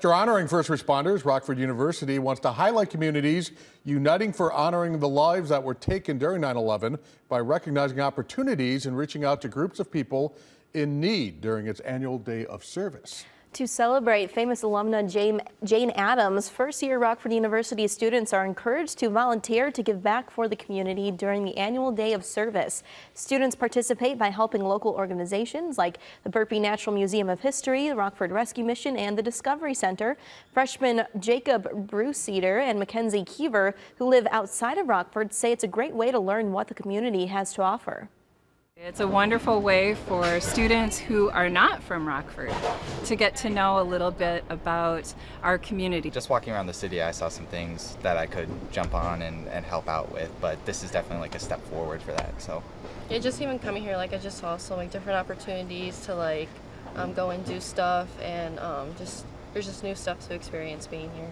After honoring first responders, Rockford University wants to highlight communities uniting for honoring the lives that were taken during 9/11 by recognizing opportunities and reaching out to groups of people in need during its annual day of service. To celebrate famous alumna Jane Addams, first-year Rockford University students are encouraged to volunteer to give back for the community during the annual day of service. Students participate by helping local organizations like the Burpee Natural Museum of History, the Rockford Rescue Mission, and the Discovery Center. Freshmen Jacob Bruceeder and Mackenzie Keever, who live outside of Rockford, say it's a great way to learn what the community has to offer. It's a wonderful way for students who are not from Rockford to get to know a little bit about our community. Just walking around the city, I saw some things that I could jump on and help out with, but this is definitely like a step forward for that. So yeah, just even coming here, like I just saw so many different opportunities to go and do stuff, and there's just new stuff to experience being here.